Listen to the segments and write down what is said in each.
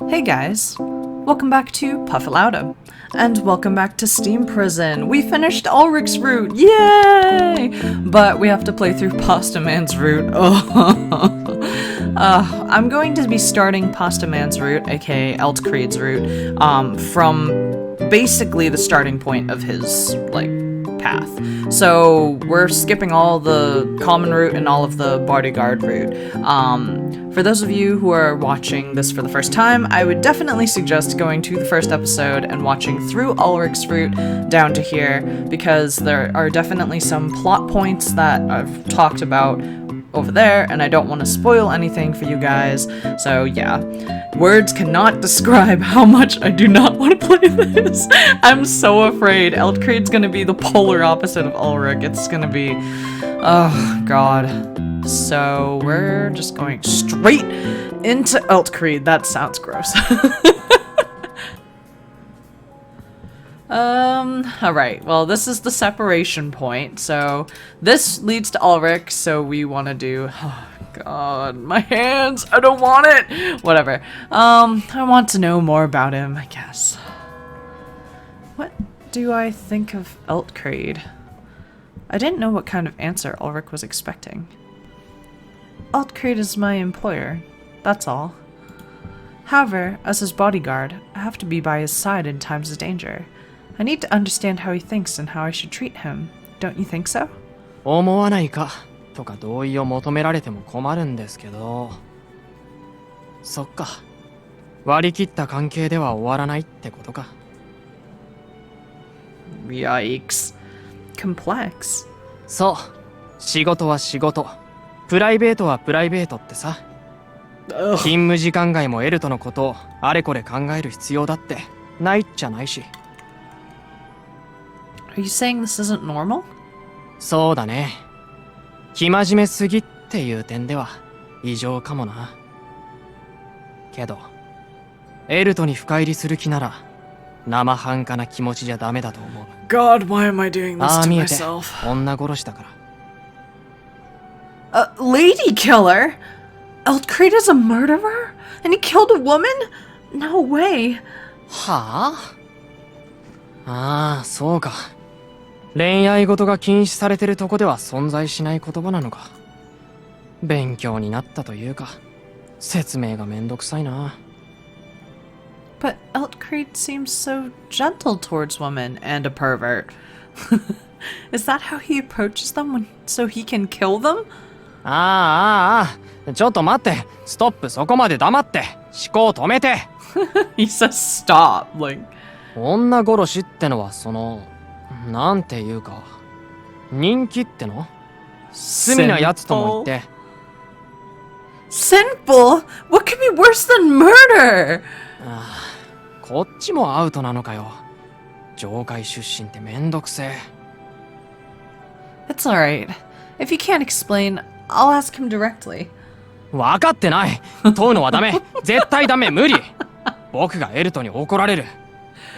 Hey guys, welcome back to Puffalauda, and welcome back to Steam Prison. We finished Ulrich's route, yay! But we have to play through Pasta Man's route. I'm going to be starting Pasta Man's route, aka Eltcreed's route, from basically the starting point of his, path. So we're skipping all the common route and all of the bodyguard route. For those of you who are watching this for the first time, I would definitely suggest going to the first episode and watching through Ulrich's route down to here, because there are definitely some plot points that I've talked about over there, and I don't want to spoil anything for you guys. So yeah, words cannot describe how much I do not want to play this. I'm so afraid Eltcreed's gonna be the polar opposite of Ulrich. It's gonna be, oh god. So we're just going straight into Eltcreed. That sounds gross. Alright, well, this is the separation point, so this leads to Ulrich, so we want to do, oh god, my hands, I don't want it, whatever, I want to know more about him, I guess. What do I think of Eltcreed? I didn't know what kind of answer Ulrich was expecting. Eltcreed is my employer, that's all. However, as his bodyguard, I have to be by his side in times of danger. I need to understand how he thinks and how I should treat him. Don't you think so? 思わないかとか同意を求められても困るんですけど。そっか。割り切った関係では終わらないってことか。Yikes. Complex. そう。仕事は仕事。プライベートはプライベートってさ。勤務時間外もエルトのことをあれこれ考える必要だってないっちゃないし。Are you saying this isn't normal? そうだね。生真面目すぎっていう点では異常かもな。けど、エルトに深入りする気なら生半可な気持ちじゃダメだと思う。God, why am I doing this ああ to 見えて、 myself? 女殺しだから。Ladykiller? Eltcreed is a murderer? And he killed a woman? No way. はあ？ああ、そうか。恋愛事が禁止されてるとこでは存在しない言葉なのか。勉強になったというか、説明がめんどくさいな。But Eltcreed seems so gentle towards women and a pervert. Is that how he approaches them so he can kill them? ちょっと待って。ストップ、そこまで黙って。思考止めて。He says stop, like... 女殺しってのはなんていうか、人気っての？罪なやつとも言って。Sinful? What could be worse than murder? こっちもアウトなのかよ。上階出身ってめんどくせえ。It's alright. If you can't explain, I'll ask him directly. 分かってない。問うのはダメ。絶対ダメ。無理。僕がエルトに怒られる。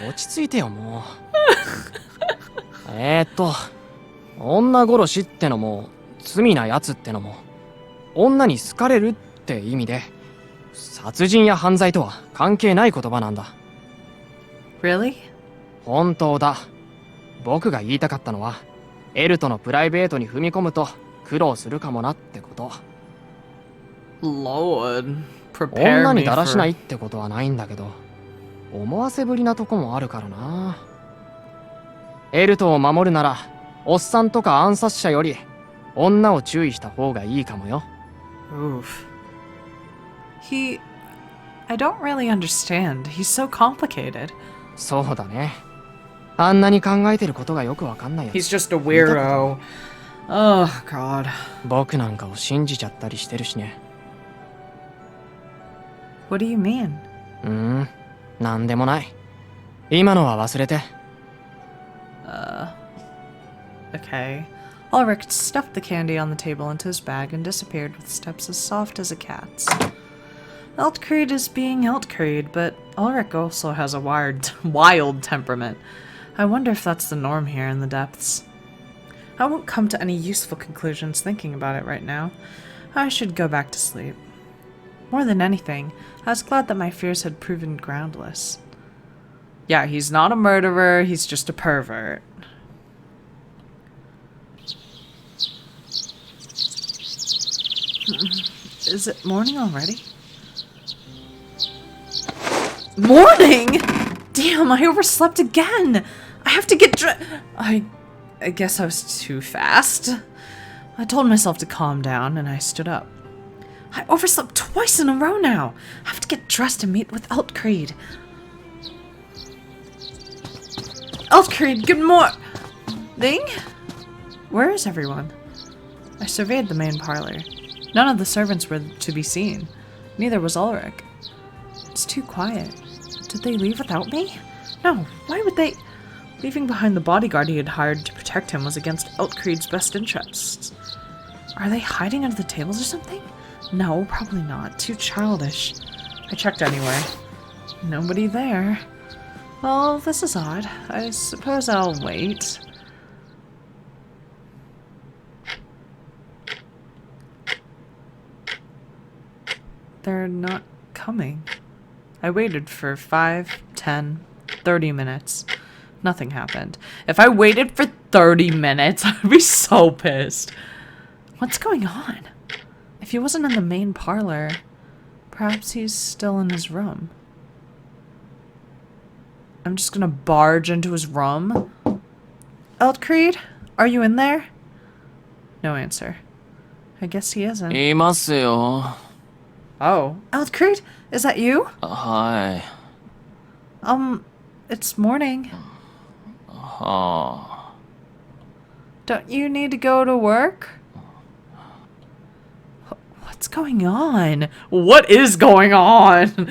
落ち着いてよ、もう。女殺しってのも罪なやつってのも女に好かれるって意味で、殺人や犯罪とは関係ない言葉なんだ。Really? 本当だ。僕が言いたかったのは、エルトのプライベートに踏み込むと苦労するかもなってこと。Lord, prepare 女 me にだらしない for... ってことはないんだけど、思わせぶりなとこもあるからな。エルトを守るなら、おっさんとか暗殺者より女を注意した方がいいかもよ。Oof. I don't really understand. He's so complicated. そうだね。あんなに考えてることがよくわかんないやつ。 He's just a weirdo. Oh, God. 僕なんかを信じちゃったりしてるしね。What do you mean? なんでもない。今のは忘れて。Okay. Ulrich stuffed the candy on the table into his bag and disappeared with steps as soft as a cat's. Eltcreed is being Eltcreed, but Ulrich also has a wild temperament. I wonder if that's the norm here in the depths. I won't come to any useful conclusions thinking about it right now. I should go back to sleep. More than anything, I was glad that my fears had proven groundless. Yeah, he's not a murderer, he's just a pervert. Is it morning already? Morning?! Damn, I overslept again! I have to get I guess I was too fast. I told myself to calm down, and I stood up. I overslept twice in a row now! I have to get dressed and meet with Eltcreed. Eltcreed, good morning! Where is everyone? I surveyed the main parlor. None of the servants were to be seen. Neither was Ulrich. It's too quiet. Did they leave without me? No, why would they? Leaving behind the bodyguard he had hired to protect him was against Eltcreed's best interests. Are they hiding under the tables or something? No, probably not. Too childish. I checked anyway. Nobody there. Well, this is odd. I suppose I'll wait. They're not coming. I waited for 5, 10, 30 minutes. Nothing happened. If I waited for 30 minutes, I'd be so pissed. What's going on? If he wasn't in the main parlor, perhaps he's still in his room. I'm just gonna barge into his room. Eltcreed, are you in there? No answer. I guess he isn't. いますよ。 Oh. Eltcreed, is that you? はい。It's morning. はあ。 Don't you need to go to work? What's going on? What is going on?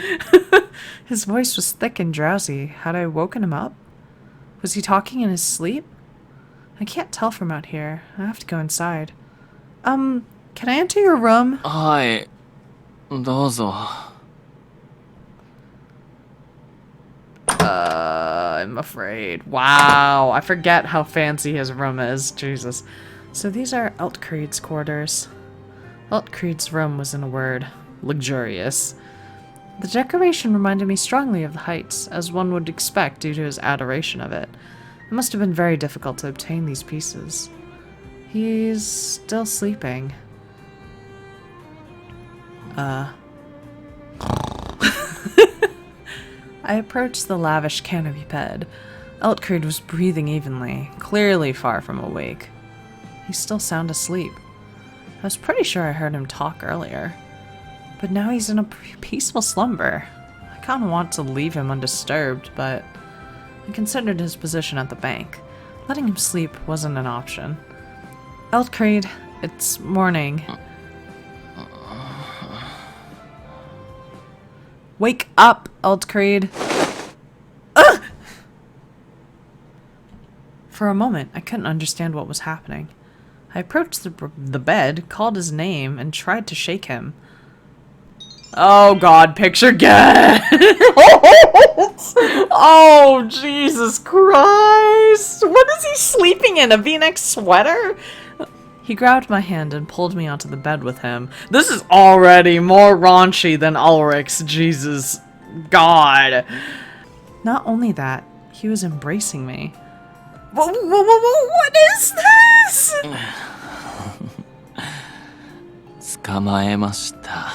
His voice was thick and drowsy. Had I woken him up? Was he talking in his sleep? I can't tell from out here. I have to go inside. Can I enter your room? はい。どうぞ。I'm afraid. Wow, I forget how fancy his room is. Jesus. So these are Eltcreed's quarters. Eltcreed's room was, in a word, luxurious. The decoration reminded me strongly of the Heights, as one would expect due to his adoration of it. It must have been very difficult to obtain these pieces. He's still sleeping. I approached the lavish canopy bed. Eltcreed was breathing evenly, clearly far from awake. He's still sound asleep. I was pretty sure I heard him talk earlier. But now he's in a peaceful slumber. I kind of want to leave him undisturbed, but I considered his position at the bank. Letting him sleep wasn't an option. Eltcreed, it's morning. Wake up, Eltcreed. Ugh! For a moment, I couldn't understand what was happening. I approached the bed, called his name, and tried to shake him. Oh god, picture get! Oh, Jesus Christ! What is he sleeping in? A V-neck sweater? He grabbed my hand and pulled me onto the bed with him. This is already more raunchy than Ulrich's. Jesus God. Not only that, he was embracing me. What is this? 捕まえました。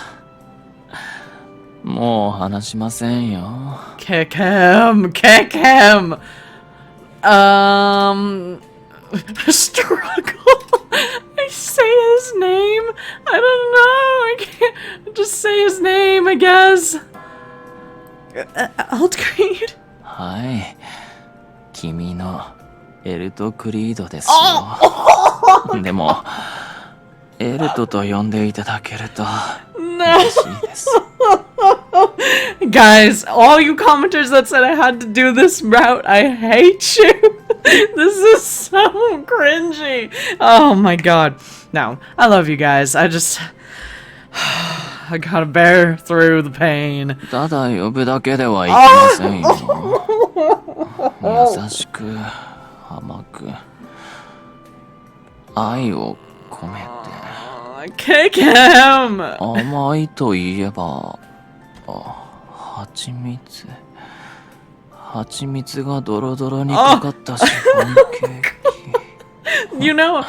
もう話しませんよ。Kick him! Kick him! Struggle. I say his name. I don't know. I can't just say his name, I guess. Eltcreed. はい。君のエルトクリードですよ。でも、エルトと呼んでいただけると嬉しいです。Guys, all you commenters that said I had to do this route, I hate you. This is so cringy. Oh my god. No, I love you guys. I gotta bear through the pain. ただ呼ぶだけではいけませんよ。優しく、甘く、愛を込めて。Kick him! 甘いといえば、蜂蜜。蜂蜜がドロドロにかかったシフォンケーキ。You know,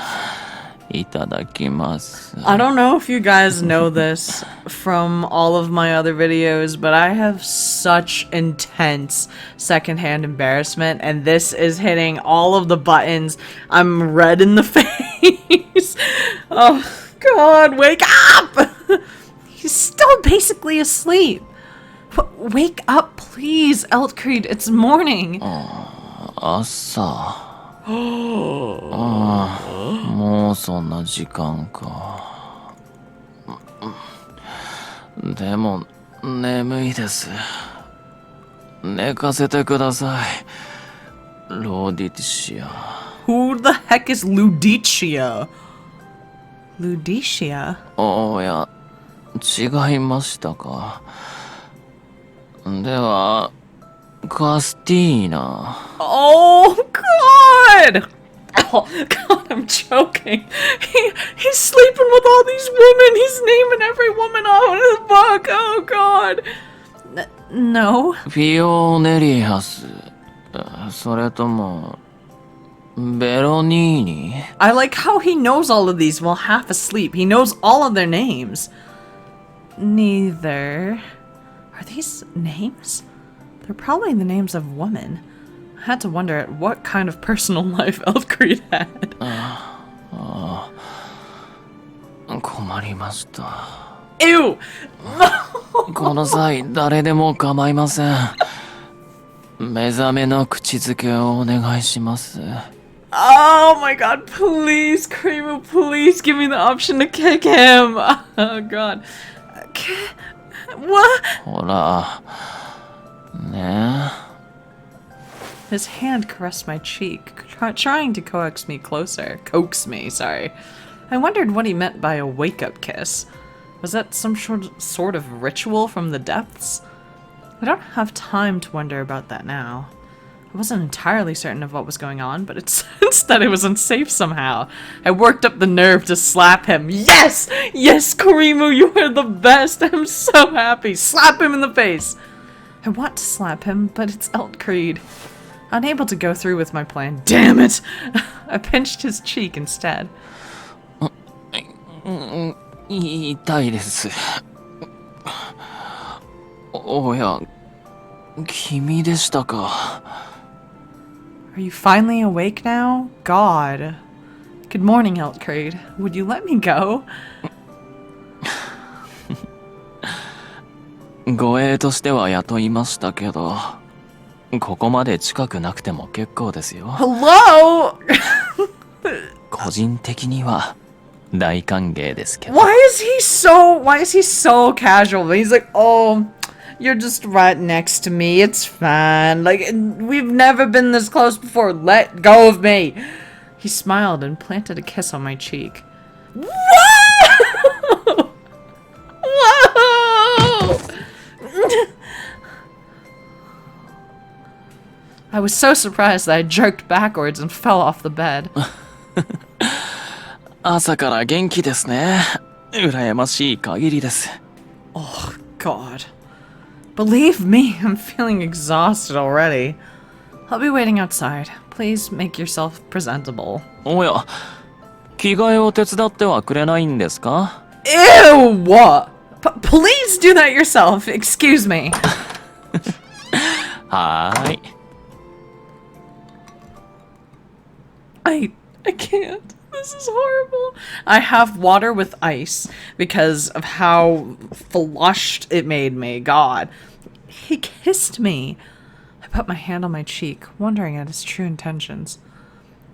いただきます。I don't know if you guys know this from all of my other videos, but I have such intense secondhand embarrassment, and this is hitting all of the buttons. I'm red in the face. Oh, God, wake up! He's still basically asleep. Wake up, please, Eltcreed. It's morning. 朝。もうそんな時間か。でも眠いです。寝かせてください。ローディティシア。Who the heck is Ladykiller? Ladykiller? おや、違いましたか。では、カスティーナ。Oh, God! Oh, God, I'm choking. He's sleeping with all these women. He's naming every woman out in the book. Oh, God. No. フィオネリアス。それとも、ベロニーニ。 I like how he knows all of these while half asleep. He knows all of their names. Neither. Are these names? They're probably the names of women. I had to wonder at what kind of personal life Eltcreed had. 困りました。Ew! この際、誰でも構いません。目覚めの口づけをお願いします。Oh my God, please, Creamu, please give me the option to kick him. Oh God. What? ほら、ね His hand caressed my cheek, trying to coax me closer. Coax me, sorry. I wondered what he meant by a wake-up kiss. Was that some sort of ritual from the depths? I don't have time to wonder about that now. I wasn't entirely certain of what was going on, but it sensed that it was unsafe somehow. I worked up the nerve to slap him. Yes! Yes, Creamu, you are the best! I'm so happy! Slap him in the face! I want to slap him, but it's Eltcreed. Unable to go through with my plan. Damn it! I pinched his cheek instead. 痛いです。おや、君でしたか。Are you finally awake now? God. Good morning, Eltcreed. Would you let me go? 護衛としては雇いましたけど、ここまで近くなくても結構ですよ。Hello? 個人的には大歓迎ですけど。Why is he so casual? He's like, oh, you're just right next to me. It's fine. Like, we've never been this close before. Let go of me. He smiled and planted a kiss on my cheek. Whoa! Whoa! I was so surprised that I jerked backwards and fell off the bed. 朝から元気ですね。羨ましい限りです。Oh, God. Believe me, I'm feeling exhausted already. I'll be waiting outside. Please make yourself presentable. おや、着替えを手伝ってはくれないんですか？ Ew! What? Please do that yourself. Excuse me. はーい。I can't. This is horrible. I have water with ice because of how flushed it made me. God. He kissed me. I put my hand on my cheek, wondering at his true intentions.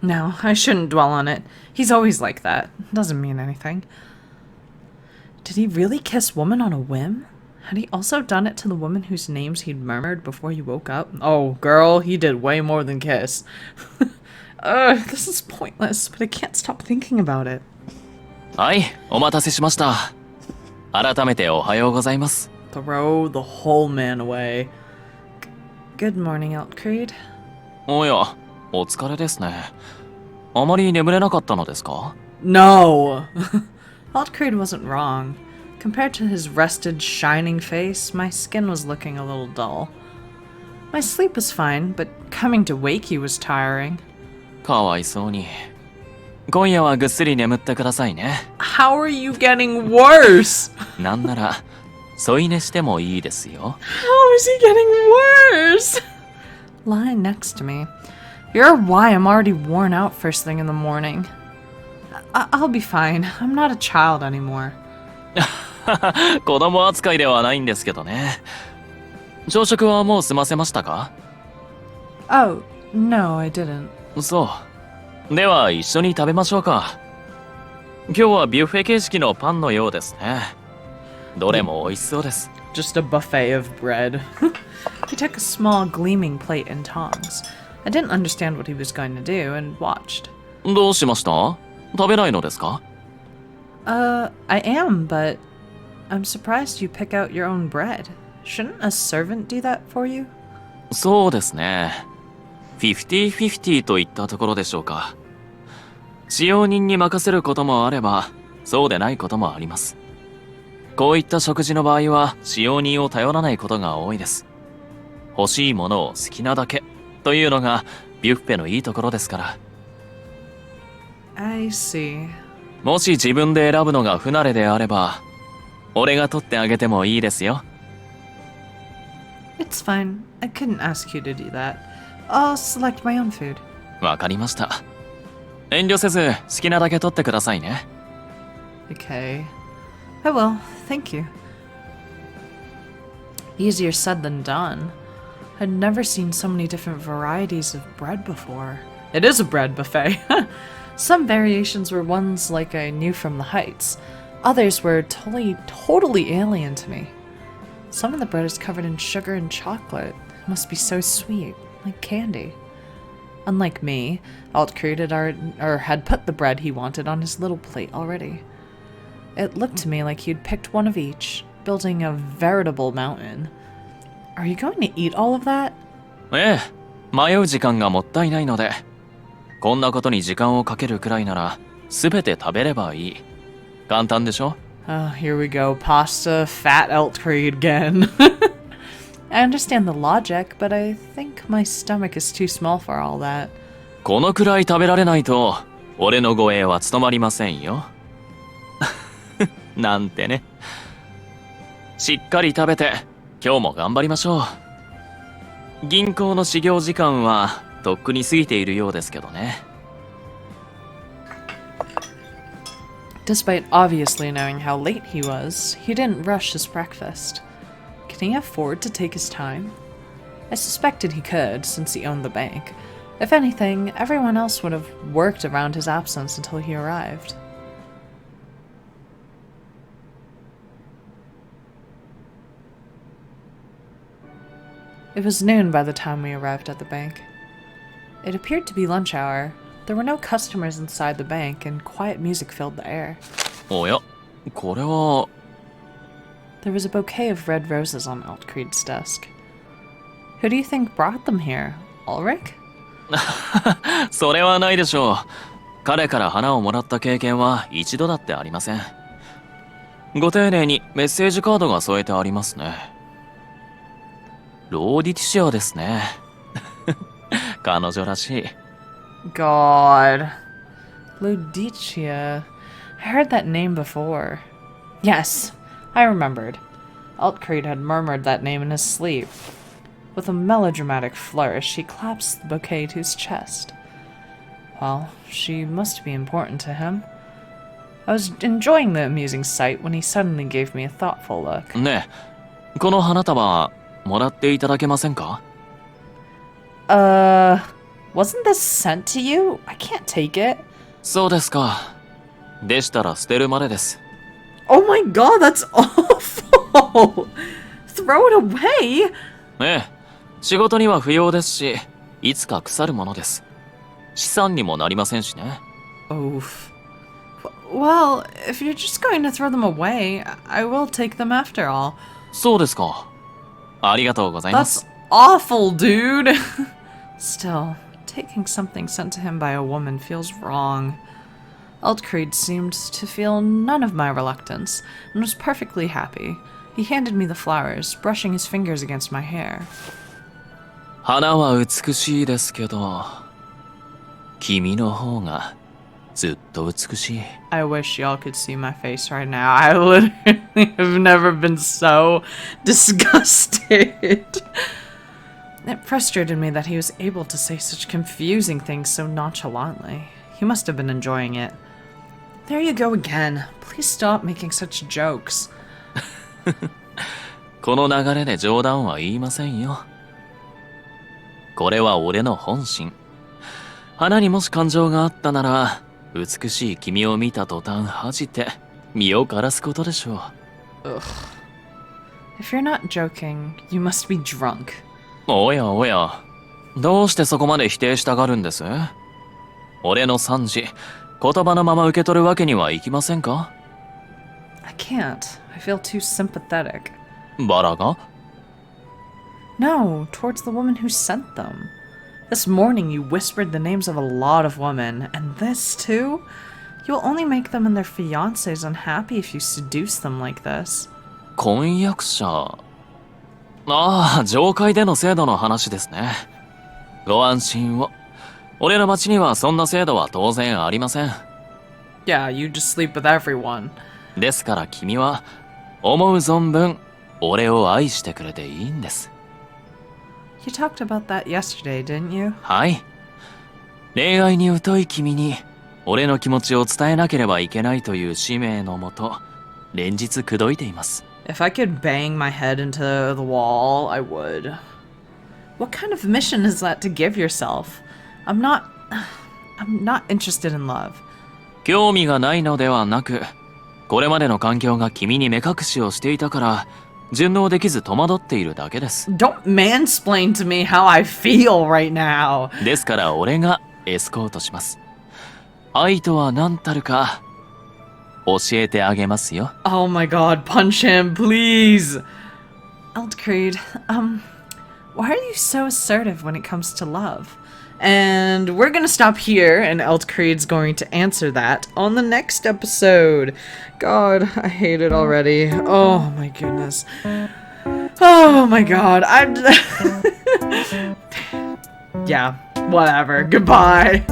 No, I shouldn't dwell on it. He's always like that. Doesn't mean anything. Did he really kiss woman on a whim? Had he also done it to the woman whose names he'd murmured before he woke up? Oh, girl, he did way more than kiss. This is pointless, but I can't stop thinking about it. はい、お待たせしました。改めておはようございます。Throw the whole man away. Good morning, Eltcreed. おや、お疲れですね。あまり眠れなかったのですか？ No! Eltcreed wasn't wrong. Compared to his rested, shining face, my skin was looking a little dull. My sleep was fine, but coming to Wakey was tiring. かわいそうに。今夜はぐっすり眠ってくださいね。How are you getting worse? なんなら、添い寝してもいいですよ。How is he getting worse? Lie next to me. You're why I'm already worn out first thing in the morning. I'll be fine. I'm not a child anymore. 子供扱いではないんですけどね。朝食はもう済ませましたか？ Oh, no, I didn't. そう。では一緒に食べましょうか。今日はビュッフェ形式のパンのようですね。どれも美味しそうです。Just a buffet of bread. He took a small gleaming plate and tongs. I didn't understand what he was going to do and watched. どうしました？食べないのですか？ I am, but I'm surprised you pick out your own bread. Shouldn't a servant do that for you? そうですね。50-50といったところでしょうか。使用人に任せることもあれば、そうでないこともあります。こういった食事の場合は、使用人を頼らないことが多いです。欲しいものを好きなだけというのがビュッフェのいいところですから。I see. もし自分で選ぶのが不慣れであれば、俺が取ってあげてもいいですよ。It's fine. I couldn't ask you to do that. I'll select my own food. わかりました。遠慮せず好きなだけ取ってくださいね。Okay. I will. Thank you. Easier said than done. I'd never seen so many different varieties of bread before. It is a bread buffet. Some variations were ones like I knew from the heights. Others were totally alien to me. Some of the bread is covered in sugar and chocolate. It must be so sweet, like candy. Unlike me, Eltcreed had put the bread he wanted on his little plate already. It looked to me like he'd picked one of each, building a veritable mountain. Are you going to eat all of that? ええ、迷う時間がもったいないので、こんなことに時間をかけるくらいなら、すべて食べればいい。簡単でしょ？ Oh, here we go. Pasta, fat Eltcreed again. I understand the logic, but I think my stomach is too small for all that. このくらい食べられないと、俺の護衛は務まりませんよ。なんてね。しっかり食べて、今日も頑張りましょう。銀行の始業時間は、とっくに過ぎているようですけどね。Despite obviously knowing how late he was, he didn't rush his breakfast. Can he afford to take his time? I suspected he could, since he owned the bank. If anything, everyone else would have worked around his absence until he arrived. It was noon by the time we arrived at the bank. It appeared to be lunch hour. There were no customers inside the bank, and quiet music filled the air. おや、これは... There was a bouquet of red roses on Eltcreed's desk. Who do you think brought them here? Ulrich? それはないでしょう。彼から花をもらった経験は一度だってありません。ご丁寧にメッセージカードが添えてありますね。ローディティシアですね。彼女らしい。God. Ladykiller. I heard that name before. Yes, I remembered. Eltcreed had murmured that name in his sleep. With a melodramatic flourish, he clasped the bouquet to his chest. Well, she must be important to him. I was enjoying the amusing sight when he suddenly gave me a thoughtful look. ねえ、この花束もらっていただけませんか？ Wasn't this sent to you? I can't take it. そうですか。でしたら捨てるまでです。Oh my god, that's awful! Throw it away? ええ、仕事には不要ですし、いつか腐るものです。資産にもなりませんしね。Oof. Well, if you're just going to throw them away, I will take them after all. そうですか。ありがとうございます。That's awful, dude! Still, taking something sent to him by a woman feels wrong. Eltcreed seemed to feel none of my reluctance, and was perfectly happy. He handed me the flowers, brushing his fingers against my hair. 花は美しいですけど、君の方がずっと美しい。I wish y'all could see my face right now. I literally have never been so disgusted. It frustrated me that he was able to say such confusing things so nonchalantly. He must have been enjoying it. There you go again. Please stop making such jokes. この流れで冗談は言いませんよ。これは俺の本心。花にもし感情があったなら、美しい君を見た途端恥じて身を枯らすことでしょう。Ugh. If you're not joking, you must be drunk. おやおや、どうしてそこまで否定したがるんです？俺の賛辞、言葉のまま受け取るわけにはいきませんか？ I can't. I feel too sympathetic. バラが？ No, towards the woman who sent them. This morning you whispered the names of a lot of women, and this too? You'll only make them and their fiancés unhappy if you seduce them like this. 婚約者。ああ、上階での制度の話ですね。ご安心を。俺の町にはそんな制度は当然ありません。Yeah, you just sleep with everyone. ですから君は思う存分俺を愛してくれていいんです。You talked about that yesterday, didn't you? はい。恋愛に疎い君に俺の気持ちを伝えなければいけないという使命のもと、連日口説いています。If I could bang my head into the wall, I would. What kind of mission is that to give yourself? I'm not interested in love. 興味がないのではなく、これまでの環境が君に目隠しをしていたから、順応できず戸惑っているだけです。Don't mansplain to me how I feel right now. ですから俺がエスコートします。愛とは何たるか教えてあげますよ。Oh my god, punch him, please. Eltcreed, why are you so assertive when it comes to love? And we're gonna stop here, and Eltcreed's going to answer that on the next episode. God, I hate it already. Oh my goodness. Oh my god, I'm... Yeah, whatever. Goodbye.